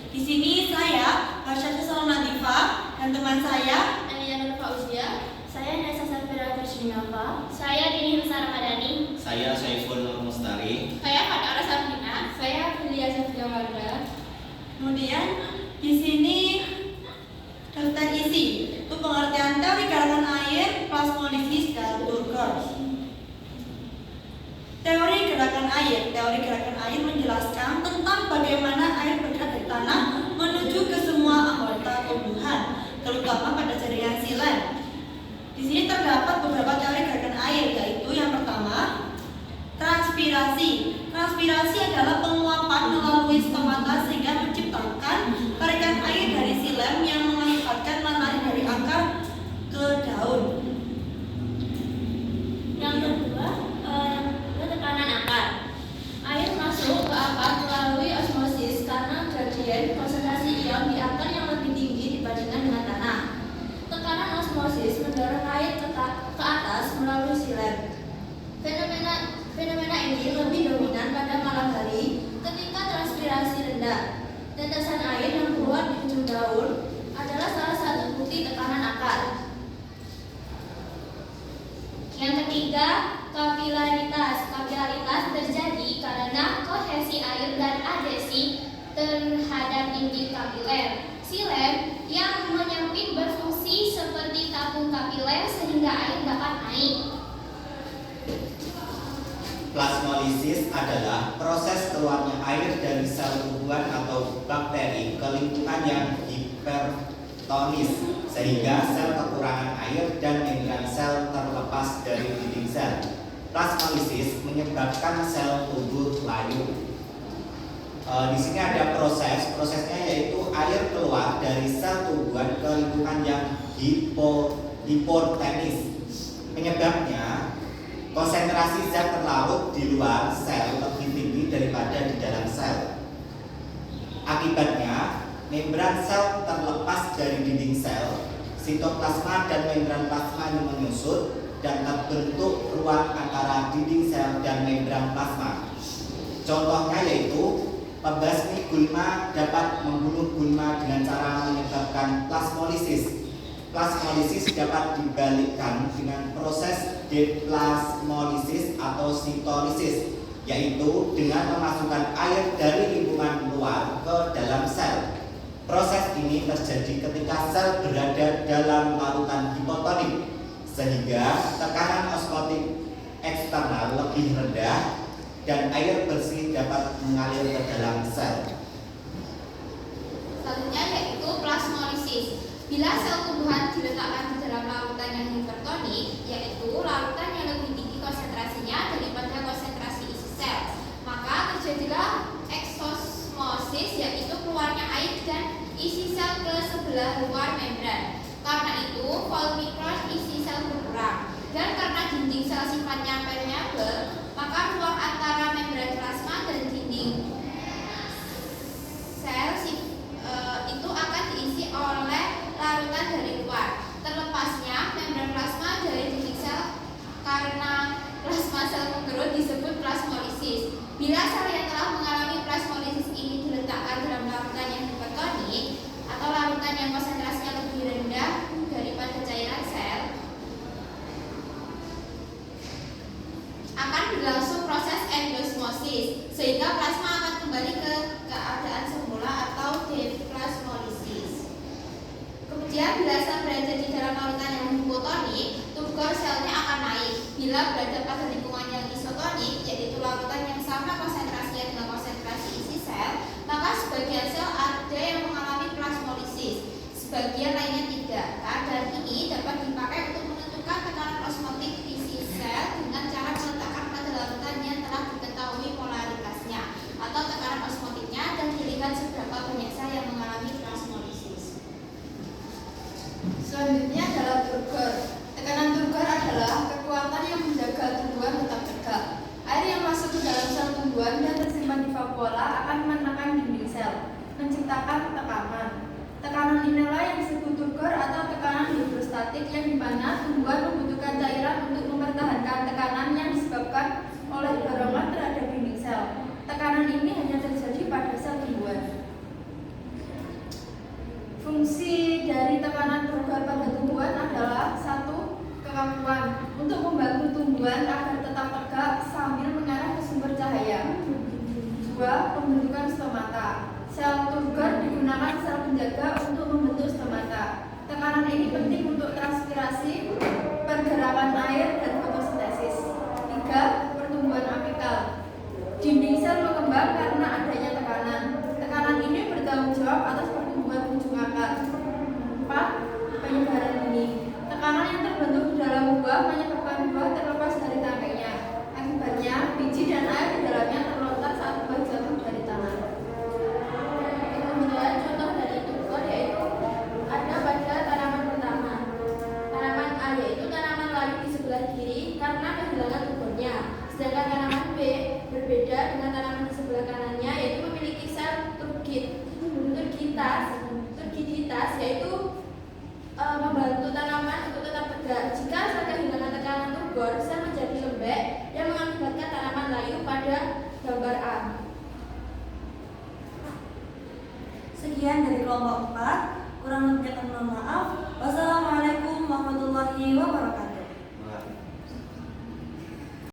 Di sini saya, Hasyah Nadifa, dan teman saya, Ania Nur Fauzia. Saya Nesa Safira Krishnava. Saya Dini Husara Madani. Saya Saiful Nur Mustari. Saya Fatara Safina. Saya Filia Safia Warga. kemudian di sini daftar isi itu pengertian teori gerakan air, plasmolisis, dan Turgor. Teori gerakan air menjelaskan tentang bagaimana air bergerak dari tanah menuju ke semua anggota tumbuhan, terutama pada jaringan silen. Di sini terdapat beberapa teori gerakan air, yaitu yang pertama, transpirasi. Transpirasi adalah penguapan melalui stomata sehingga menciptakan tarikan air dari silem yang mengakibatkan menarik dari akar ke daun. Yang kedua tekanan akar. Air masuk ke akar melalui osmosis karena gradien konsentrasi ion di akar yang lebih tinggi dibandingkan dengan tanah. Tekanan osmosis mendorong air ke atas melalui silem. Fenomena ini lebih dominan pada malam hari ketika transpirasi rendah. Tetesan air yang keluar di ujung daun adalah salah satu bukti tekanan akar. Yang ketiga, kapilaritas. Kapilaritas terjadi karena kohesi air dan adhesi terhadap dinding kapiler. Silem yang menyempit berfungsi seperti tabung kapiler sehingga air dapat naik. Plasmolisis adalah proses keluarnya air dari sel tumbuhan atau bakteri ke lingkungan yang hipertonis sehingga sel kekurangan air dan membran sel terlepas dari dinding sel. Plasmolisis menyebabkan sel tumbuh layu. Di sini ada prosesnya yaitu air keluar dari sel tumbuhan ke lingkungan yang hipotenis. Penyebabnya konsentrasi zat terlarut di luar sel lebih tinggi daripada di dalam sel. Akibatnya, membran sel terlepas dari dinding sel, sitoplasma dan membran plasma yang menyusut dan terbentuk ruang antara dinding sel dan membran plasma. Contohnya yaitu pembasmi gulma dapat membunuh gulma dengan cara menyebabkan plasmolisis. Plasmolisis dapat dibalikkan dengan proses deplasmolisis atau sitolisis, yaitu dengan memasukkan air dari lingkungan luar ke dalam sel. Proses ini terjadi ketika sel berada dalam larutan hipotonik, sehingga tekanan osmotik eksternal lebih rendah dan air bersih dapat mengalir ke dalam sel. Selanjutnya yaitu plasmolisis. Bila sel tumbuhan diletakkan di dalam larutan yang hipertonik, yaitu larutan yang lebih tinggi konsentrasinya daripada konsentrasi isi sel, maka terjadilah eksosmosis, yaitu keluarnya air dan isi sel ke sebelah luar membran. Karena itu, volumikron isi sel berkurang, dan karena dinding sel sifatnya permeabel, maka ruang antara membran plasma dan dinding sel itu akan diisi oleh larutan dari luar. Terlepasnya membran plasma dari dinding sel karena plasma sel menggerut disebut plasmolisis. Bila sel yang telah mengalami plasmolisis ini diletakkan dalam larutan yang hipertonik atau larutan yang konsentrasinya lebih rendah daripada cairan sel, akan berlangsung proses endosmosis sehingga plasma akan kembali ke keadaan semula atau deplasmolisis. Kemudian bila sel berada di dalam larutan yang hipotonik, turgor selnya akan naik. Bila berada pada lingkungan yang isotonik, yaitu larutan yang sama konsentrasinya dengan konsentrasi isi sel, maka sebagian sel ada yang mengalami plasmolisis, sebagian lainnya tidak. Keadaan ini dapat dipakai untuk menentukan tekanan osmotik isi sel dengan cara meletakkan pada larutan yang telah diketahui polaritasnya atau tekanan osmotiknya dan dilihat seberapa banyak sel yang mengalami plasmolisis. Selanjutnya adalah turgor. Tekanan turgor adalah kekuatan yang menjaga tumbuhan tetap tegak. Air yang masuk ke dalam sel tumbuhan dan tersimpan di vakuola akan menekan dinding sel, menciptakan tekanan. Tekanan inilah yang disebut turgor atau tekanan hidrostatik, yang dimana tumbuhan membutuhkan cairan untuk mempertahankan tekanan yang disebabkan oleh dorongan terhadap dinding sel. Tekanan ini hanya terjadi pada sel tumbuhan. untuk membantu tumbuhan agar tetap tegak sambil mengarah ke sumber cahaya. 2. Pembentukan stomata. Sel Turgor digunakan sel penjaga untuk membentuk stomata. Tekanan ini penting untuk transpirasi, pergerakan air, dan fotosintesis. 3. Pertumbuhan apikal. Dinding sel mengembang karena adanya tekanan. Tekanan ini bertanggung jawab atas pertumbuhan ujung akar. 4. Penyebaran benih. Tekanan yang terbentuk di dalam buah menyebabkan buah terlepas dari tangkainya. Akibatnya, biji dan air di dalamnya terlontar saat buah jatuh dari tanah. Kemudian contoh dari Turgor yaitu ada pada tanaman pertama. Tanaman A yaitu tanaman layu di sebelah kiri karena kehilangan Turgornya. Sedangkan tanaman B berbeda dengan tanaman di sebelah kanannya yaitu memiliki sel turgiditas yaitu membantu tanaman untuk tetap tegak. Jika sel kehilangan tekanan Turgor, sel menjadi lembek yang mengakibatkan tanaman layu pada gambar A. Sekian dari kelompok 4. Kurang lebihnya mohon maaf. Wassalamualaikum warahmatullahi wabarakatuh.